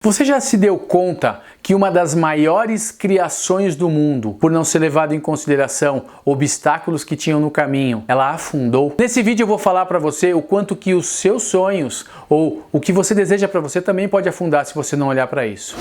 Você já se deu conta que uma das maiores criações do mundo, por não ser levado em consideração obstáculos que tinham no caminho, ela afundou? Nesse vídeo eu vou falar para você o quanto que os seus sonhos ou o que você deseja para você também pode afundar se você não olhar para isso.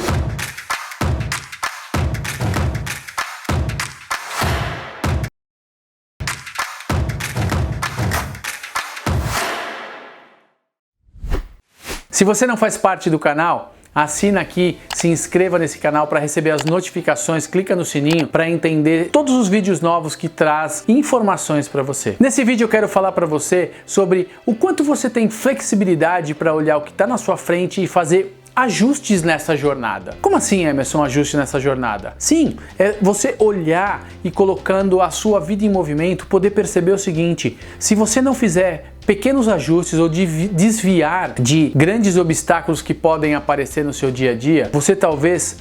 Se você não faz parte do canal, assina aqui, se inscreva nesse canal para receber as notificações, clica no sininho para entender todos os vídeos novos que traz informações para você. Nesse vídeo eu quero falar para você sobre o quanto você tem flexibilidade para olhar o que está na sua frente e fazer ajustes nessa jornada. Como assim, Emerson, ajuste nessa jornada? Sim, é você olhar e colocando a sua vida em movimento, poder perceber o seguinte: se você não fizer pequenos ajustes ou desviar de grandes obstáculos que podem aparecer no seu dia a dia, você talvez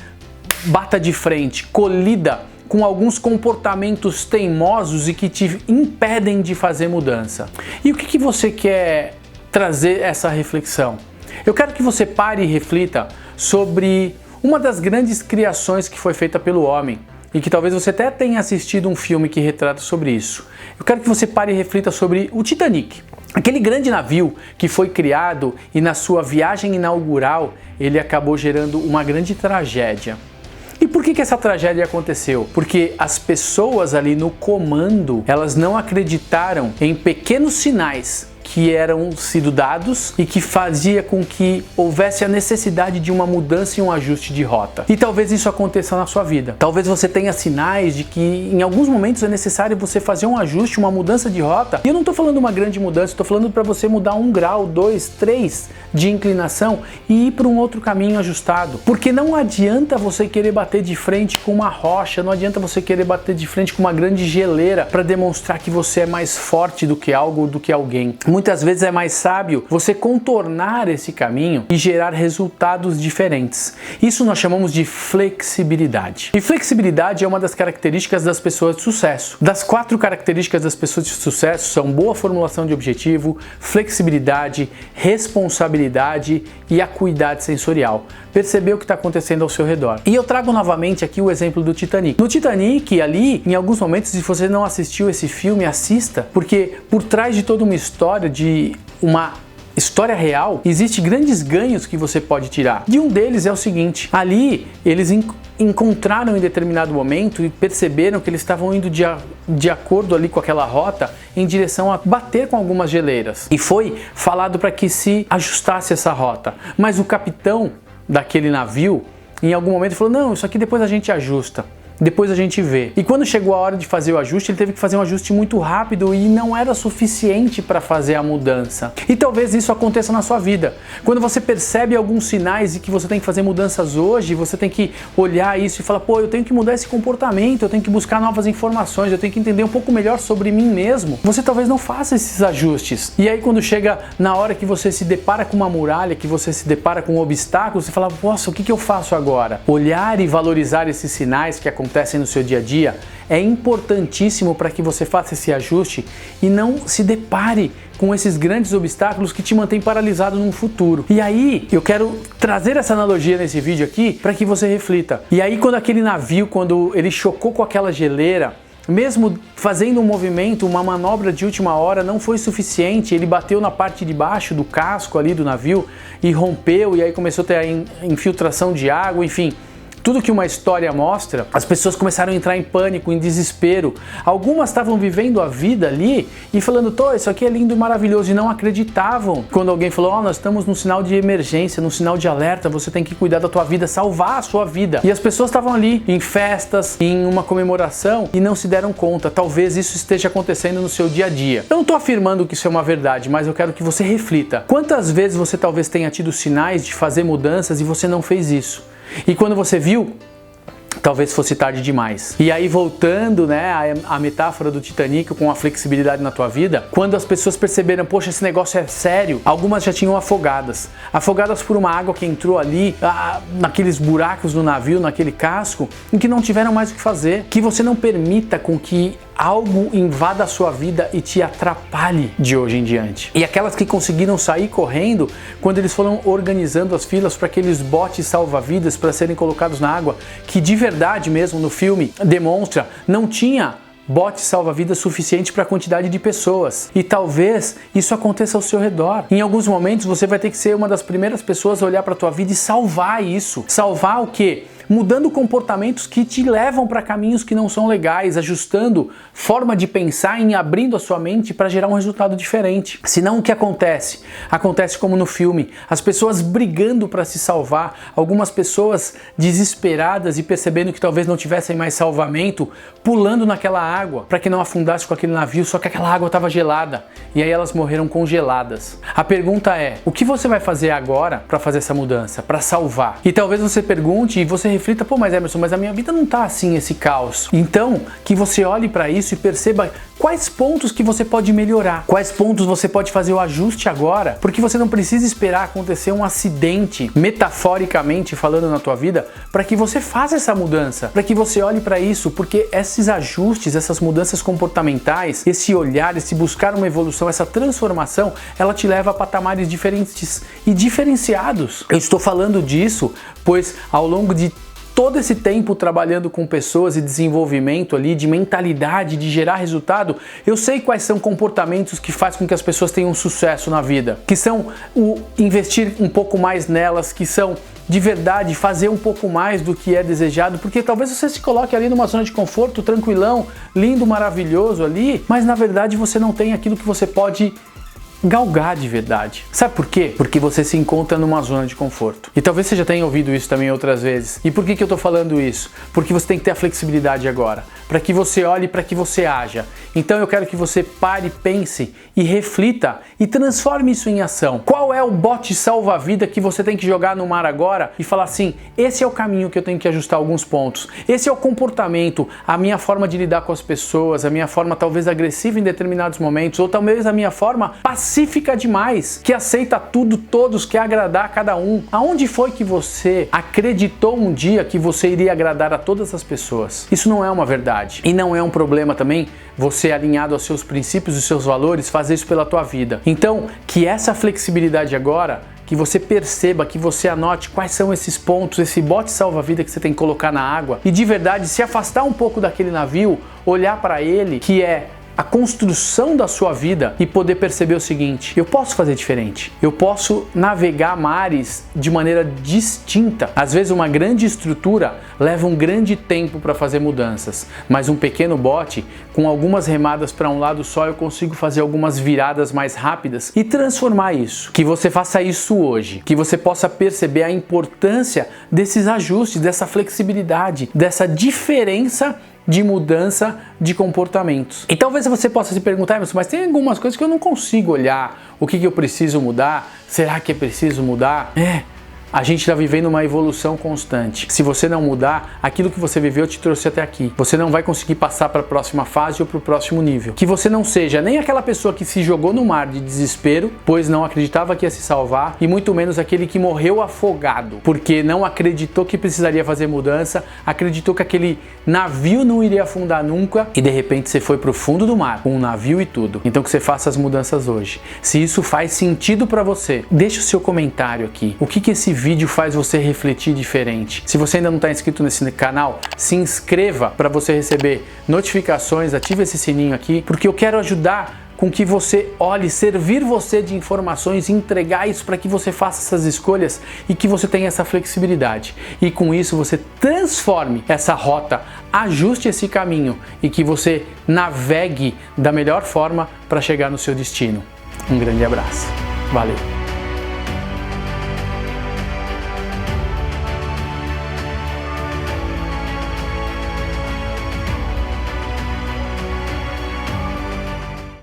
bata de frente, colida com alguns comportamentos teimosos e que te impedem de fazer mudança. E o que você quer trazer essa reflexão? Eu quero que você pare e reflita sobre uma das grandes criações que foi feita pelo homem e que talvez você até tenha assistido um filme que retrata sobre isso. Eu quero que você pare e reflita sobre o Titanic. Aquele grande navio que foi criado e na sua viagem inaugural ele acabou gerando uma grande tragédia. E por que essa tragédia aconteceu? Porque as pessoas ali no comando, elas não acreditaram em pequenos sinais que eram sido dados e que fazia com que houvesse a necessidade de uma mudança e um ajuste de rota. E talvez isso aconteça na sua vida. Talvez você tenha sinais de que em alguns momentos é necessário você fazer um ajuste, uma mudança de rota. E eu não estou falando uma grande mudança, estou falando para você mudar 1 grau, 2, 3 de inclinação e ir para um outro caminho ajustado. Porque não adianta você querer bater de frente com uma rocha, não adianta você querer bater de frente com uma grande geleira para demonstrar que você é mais forte do que algo, do que alguém. Muitas vezes é mais sábio você contornar esse caminho e gerar resultados diferentes. Isso nós chamamos de flexibilidade. E flexibilidade é uma das características das pessoas de sucesso. Das 4 características das pessoas de sucesso são boa formulação de objetivo, flexibilidade, responsabilidade e acuidade sensorial. Perceber o que está acontecendo ao seu redor. E eu trago novamente aqui o exemplo do Titanic. No Titanic, ali, em alguns momentos, se você não assistiu esse filme, assista, porque por trás de toda uma história, de uma história real, existem grandes ganhos que você pode tirar. E um deles é o seguinte: ali eles encontraram em determinado momento e perceberam que eles estavam indo de acordo ali com aquela rota em direção a bater com algumas geleiras. E foi falado para que se ajustasse essa rota. Mas o capitão daquele navio, em algum momento, falou: não, isso aqui depois a gente ajusta. Depois a gente vê. E quando chegou a hora de fazer o ajuste, ele teve que fazer um ajuste muito rápido e não era suficiente para fazer a mudança. E talvez isso aconteça na sua vida. Quando você percebe alguns sinais de que você tem que fazer mudanças hoje, você tem que olhar isso e falar: pô, eu tenho que mudar esse comportamento, eu tenho que buscar novas informações, eu tenho que entender um pouco melhor sobre mim mesmo. Você talvez não faça esses ajustes. E aí quando chega na hora que você se depara com uma muralha, que você se depara com um obstáculo, você fala: nossa, o que eu faço agora? Olhar e valorizar esses sinais que acontecem no seu dia a dia é importantíssimo para que você faça esse ajuste e não se depare com esses grandes obstáculos que te mantêm paralisado no futuro. E aí eu quero trazer essa analogia nesse vídeo aqui para que você reflita. E aí quando aquele navio, quando ele chocou com aquela geleira, mesmo fazendo um movimento, uma manobra de última hora, não foi suficiente. Ele bateu na parte de baixo do casco ali do navio e rompeu, e aí começou a ter a infiltração de água, enfim. Tudo que uma história mostra, as pessoas começaram a entrar em pânico, em desespero. Algumas estavam vivendo a vida ali e falando: tô, isso aqui é lindo e maravilhoso, e não acreditavam. Quando alguém falou: ó, nós estamos num sinal de emergência, num sinal de alerta, você tem que cuidar da tua vida, salvar a sua vida. E as pessoas estavam ali em festas, em uma comemoração e não se deram conta. Talvez isso esteja acontecendo no seu dia a dia. Eu não estou afirmando que isso é uma verdade, mas eu quero que você reflita. Quantas vezes você talvez tenha tido sinais de fazer mudanças e você não fez isso? E quando você viu, talvez fosse tarde demais. E aí voltando, né, a metáfora do Titanic com a flexibilidade na tua vida, quando as pessoas perceberam: poxa, esse negócio é sério, algumas já tinham afogadas por uma água que entrou ali, naqueles buracos no navio, naquele casco, em que não tiveram mais o que fazer. Que você não permita com que algo invada a sua vida e te atrapalhe de hoje em diante. E aquelas que conseguiram sair correndo quando eles foram organizando as filas para aqueles botes salva-vidas para serem colocados na água, que de verdade mesmo no filme demonstra não tinha bote salva-vidas suficiente para a quantidade de pessoas. E talvez isso aconteça ao seu redor. Em alguns momentos você vai ter que ser uma das primeiras pessoas a olhar para a tua vida e salvar isso. Salvar o quê? Mudando comportamentos que te levam para caminhos que não são legais, ajustando forma de pensar e abrindo a sua mente para gerar um resultado diferente. Senão o que acontece? Acontece como no filme, as pessoas brigando para se salvar, algumas pessoas desesperadas e percebendo que talvez não tivessem mais salvamento, pulando naquela água para que não afundasse com aquele navio, só que aquela água estava gelada e aí elas morreram congeladas. A pergunta é, o que você vai fazer agora para fazer essa mudança, para salvar? E talvez você pergunte e você reflita, pô, mas Emerson, mas a minha vida não tá assim, esse caos. Então, que você olhe para isso e perceba quais pontos que você pode melhorar, quais pontos você pode fazer o ajuste agora, porque você não precisa esperar acontecer um acidente, metaforicamente falando, na tua vida, para que você faça essa mudança, para que você olhe para isso, porque esses ajustes, essas mudanças comportamentais, esse olhar, esse buscar uma evolução, essa transformação, ela te leva a patamares diferentes e diferenciados. Eu estou falando disso, pois ao longo de todo esse tempo trabalhando com pessoas e desenvolvimento ali, de mentalidade, de gerar resultado, eu sei quais são comportamentos que fazem com que as pessoas tenham sucesso na vida, que são o investir um pouco mais nelas, que são de verdade fazer um pouco mais do que é desejado, porque talvez você se coloque ali numa zona de conforto, tranquilão, lindo, maravilhoso ali, mas na verdade você não tem aquilo que você pode galgar de verdade. Sabe por quê? Porque você se encontra numa zona de conforto. E talvez você já tenha ouvido isso também outras vezes. E por que eu tô falando isso? Porque você tem que ter a flexibilidade agora, para que você olhe, para que você haja. Então eu quero que você pare, pense e reflita e transforme isso em ação. Qual é o bote salva-vida que você tem que jogar no mar agora e falar assim, esse é o caminho que eu tenho que ajustar alguns pontos, esse é o comportamento, a minha forma de lidar com as pessoas, a minha forma talvez agressiva em determinados momentos, ou talvez a minha forma pacífica demais, que aceita tudo, todos, quer agradar a cada um. Aonde foi que você acreditou um dia que você iria agradar a todas as pessoas? Isso não é uma verdade. E não é um problema também você, alinhado aos seus princípios e seus valores, fazer isso pela tua vida. Então, que essa flexibilidade agora, que você perceba, que você anote quais são esses pontos, esse bote salva-vida que você tem que colocar na água e de verdade se afastar um pouco daquele navio, olhar para ele, que é a construção da sua vida, e poder perceber o seguinte: eu posso fazer diferente, eu posso navegar mares de maneira distinta. Às vezes uma grande estrutura leva um grande tempo para fazer mudanças, mas um pequeno bote, com algumas remadas para um lado só, eu consigo fazer algumas viradas mais rápidas e transformar isso. Que você faça isso hoje, que você possa perceber a importância desses ajustes, dessa flexibilidade, dessa diferença de mudança de comportamentos. E talvez você possa se perguntar, mas tem algumas coisas que eu não consigo olhar, o que eu preciso mudar? Será que é preciso mudar? A gente está vivendo uma evolução constante. Se você não mudar, aquilo que você viveu te trouxe até aqui. Você não vai conseguir passar para a próxima fase ou para o próximo nível. Que você não seja nem aquela pessoa que se jogou no mar de desespero, pois não acreditava que ia se salvar, e muito menos aquele que morreu afogado, porque não acreditou que precisaria fazer mudança, acreditou que aquele navio não iria afundar nunca, e de repente você foi para o fundo do mar, com um navio e tudo. Então que você faça as mudanças hoje. Se isso faz sentido para você, deixa o seu comentário aqui. O que esse vídeo faz você refletir diferente? Se você ainda não está inscrito nesse canal, se inscreva para você receber notificações, ative esse sininho aqui, porque eu quero ajudar com que você olhe, servir você de informações, entregar isso para que você faça essas escolhas e que você tenha essa flexibilidade. E com isso você transforme essa rota, ajuste esse caminho e que você navegue da melhor forma para chegar no seu destino. Um grande abraço. Valeu!